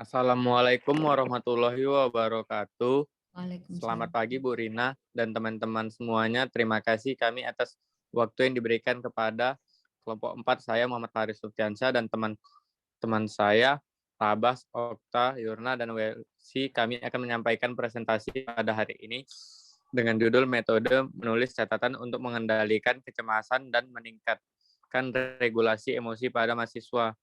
Assalamualaikum warahmatullahi wabarakatuh. Selamat Waalaikumsalam. pagi Bu Rina dan teman-teman semuanya. Terima kasih kami atas waktu yang diberikan kepada kelompok 4 saya Muhammad Faris Sufyansyah dan teman-teman saya Tabas, Okta, Yurna, dan Welsi. Kami akan menyampaikan presentasi pada hari ini dengan judul metode menulis catatan untuk mengendalikan kecemasan dan meningkatkan regulasi emosi pada mahasiswa.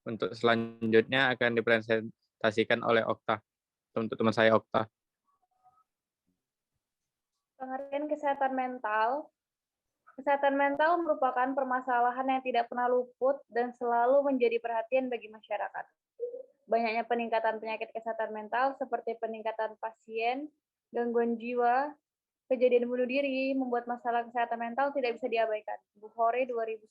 Untuk selanjutnya akan dipresentasikan oleh Okta, untuk teman saya Okta. Pengertian kesehatan mental. Kesehatan mental merupakan permasalahan yang tidak pernah luput dan selalu menjadi perhatian bagi masyarakat. Banyaknya peningkatan penyakit kesehatan mental seperti peningkatan pasien, gangguan jiwa, kejadian bunuh diri membuat masalah kesehatan mental tidak bisa diabaikan. Bukhari 2009.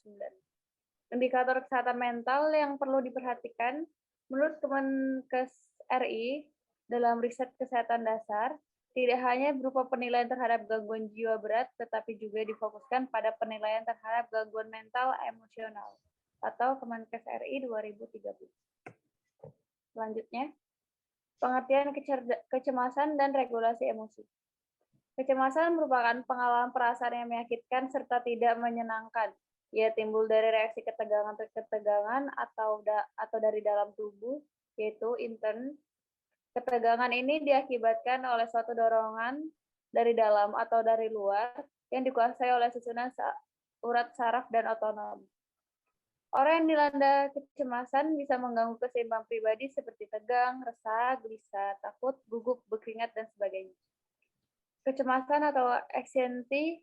Indikator kesehatan mental yang perlu diperhatikan menurut Kemenkes RI dalam riset kesehatan dasar tidak hanya berupa penilaian terhadap gangguan jiwa berat, tetapi juga difokuskan pada penilaian terhadap gangguan mental emosional atau Kemenkes RI 2013. Selanjutnya, pengertian kecemasan dan regulasi emosi. Kecemasan merupakan pengalaman perasaan yang menyakitkan serta tidak menyenangkan. Ia timbul dari reaksi ketegangan atau dari dalam tubuh, yaitu intern. Ketegangan ini diakibatkan oleh suatu dorongan dari dalam atau dari luar yang dikuasai oleh susunan urat saraf dan otonom. Orang yang dilanda kecemasan bisa mengganggu keseimbangan pribadi seperti tegang, resah, gelisah, takut, gugup, berkeringat, dan sebagainya. Kecemasan atau anxiety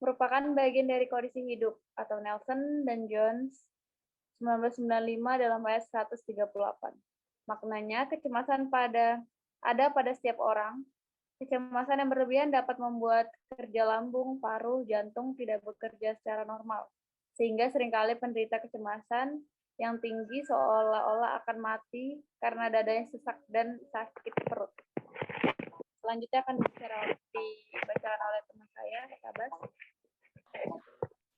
merupakan bagian dari kondisi hidup, atau Nelson dan Jones 1995 dalam ayat 138. Maknanya, kecemasan ada pada setiap orang. Kecemasan yang berlebihan dapat membuat kerja lambung, paru, jantung tidak bekerja secara normal, sehingga seringkali penderita kecemasan yang tinggi seolah-olah akan mati karena dadanya sesak dan sakit perut. Selanjutnya akan dibacakan oleh teman saya, Tabas.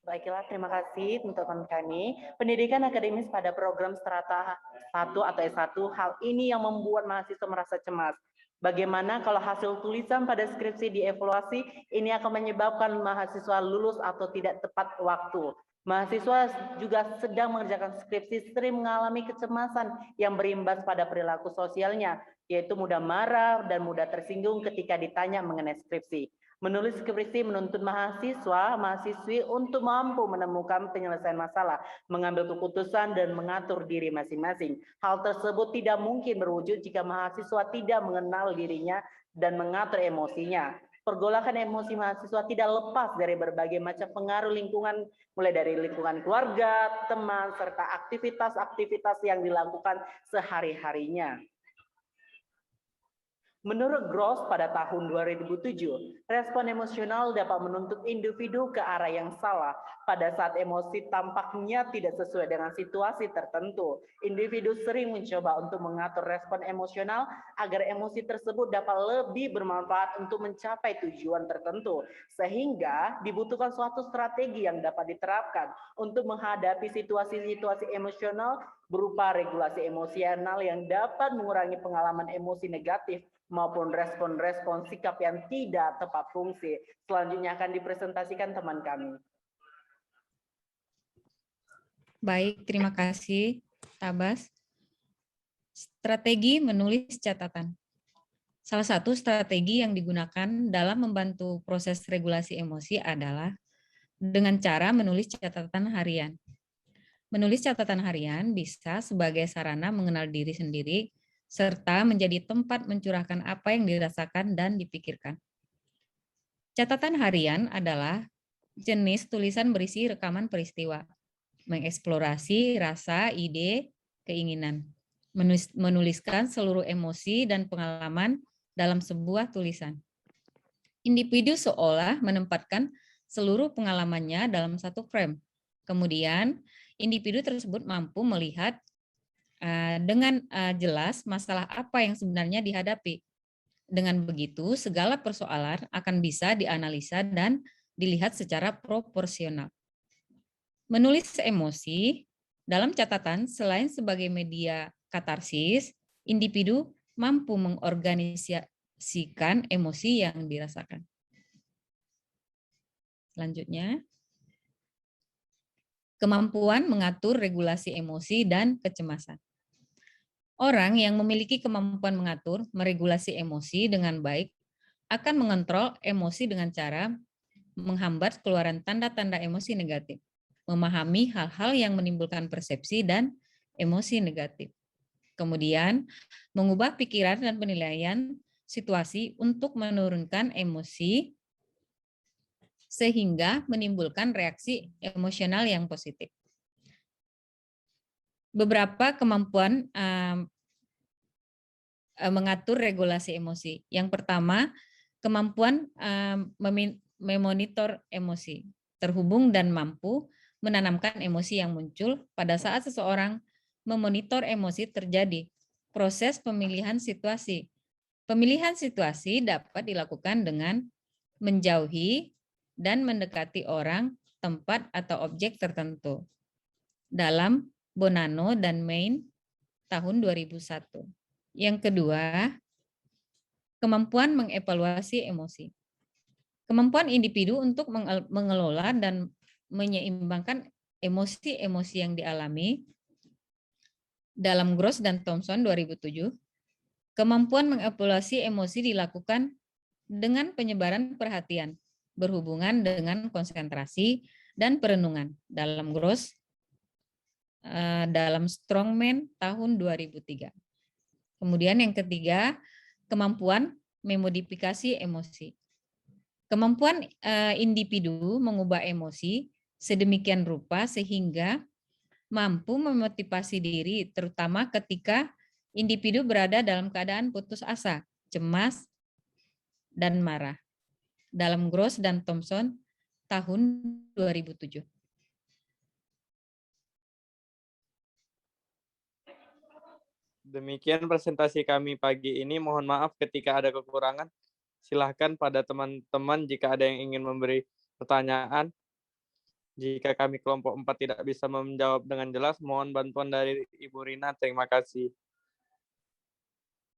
Baiklah, terima kasih untuk teman kami. Pendidikan akademis pada program strata 1 atau S1, hal ini yang membuat mahasiswa merasa cemas. Bagaimana kalau hasil tulisan pada skripsi dievaluasi, ini akan menyebabkan mahasiswa lulus atau tidak tepat waktu. Mahasiswa juga sedang mengerjakan skripsi sering mengalami kecemasan yang berimbas pada perilaku sosialnya, yaitu mudah marah dan mudah tersinggung ketika ditanya mengenai skripsi. Menulis skripsi menuntut mahasiswi untuk mampu menemukan penyelesaian masalah, mengambil keputusan, dan mengatur diri masing-masing. Hal tersebut tidak mungkin berwujud jika mahasiswa tidak mengenal dirinya dan mengatur emosinya. Pergolakan emosi mahasiswa tidak lepas dari berbagai macam pengaruh lingkungan, mulai dari lingkungan keluarga, teman, serta aktivitas-aktivitas yang dilakukan sehari-harinya. Menurut Gross pada tahun 2007, respon emosional dapat menuntut individu ke arah yang salah. Pada saat emosi tampaknya tidak sesuai dengan situasi tertentu, individu sering mencoba untuk mengatur respon emosional agar emosi tersebut dapat lebih bermanfaat untuk mencapai tujuan tertentu. Sehingga dibutuhkan suatu strategi yang dapat diterapkan untuk menghadapi situasi-situasi emosional berupa regulasi emosional yang dapat mengurangi pengalaman emosi negatif maupun respon-respon sikap yang tidak tepat fungsi. Selanjutnya akan dipresentasikan teman kami. Baik, terima kasih, Tabas. Strategi menulis catatan. Salah satu strategi yang digunakan dalam membantu proses regulasi emosi adalah dengan cara menulis catatan harian. Menulis catatan harian bisa sebagai sarana mengenal diri sendiri, serta menjadi tempat mencurahkan apa yang dirasakan dan dipikirkan. Catatan harian adalah jenis tulisan berisi rekaman peristiwa, mengeksplorasi rasa, ide, keinginan, menuliskan seluruh emosi dan pengalaman dalam sebuah tulisan. Individu seolah menempatkan seluruh pengalamannya dalam satu frame. Kemudian, individu tersebut mampu melihat dengan jelas masalah apa yang sebenarnya dihadapi. Dengan begitu, segala persoalan akan bisa dianalisa dan dilihat secara proporsional. Menulis emosi dalam catatan selain sebagai media katarsis, individu mampu mengorganisasikan emosi yang dirasakan. Selanjutnya, kemampuan mengatur regulasi emosi dan kecemasan. Orang yang memiliki kemampuan mengatur, meregulasi emosi dengan baik akan mengontrol emosi dengan cara menghambat keluaran tanda-tanda emosi negatif, memahami hal-hal yang menimbulkan persepsi dan emosi negatif. Kemudian, mengubah pikiran dan penilaian situasi untuk menurunkan emosi sehingga menimbulkan reaksi emosional yang positif. Beberapa kemampuan mengatur regulasi emosi. Yang pertama, kemampuan memonitor emosi, terhubung dan mampu menanamkan emosi yang muncul pada saat seseorang memonitor emosi terjadi. Proses pemilihan situasi. Pemilihan situasi dapat dilakukan dengan menjauhi dan mendekati orang, tempat, atau objek tertentu. Dalam Bonanno dan Main tahun 2001. Yang kedua, kemampuan mengevaluasi emosi. Kemampuan individu untuk mengelola dan menyeimbangkan emosi-emosi yang dialami. Dalam Gross dan Thompson 2007, kemampuan mengevaluasi emosi dilakukan dengan penyebaran perhatian, berhubungan dengan konsentrasi dan perenungan. Dalam Gross, dalam Strongman tahun 2003. Kemudian yang ketiga, kemampuan memodifikasi emosi. Kemampuan individu mengubah emosi sedemikian rupa sehingga mampu memotivasi diri, terutama ketika individu berada dalam keadaan putus asa, cemas, dan marah. Dalam Gross dan Thompson tahun 2007. Demikian presentasi kami pagi ini. Mohon maaf ketika ada kekurangan. Silahkan pada teman-teman jika ada yang ingin memberi pertanyaan. Jika kami kelompok 4 tidak bisa menjawab dengan jelas, mohon bantuan dari Ibu Rina. Terima kasih.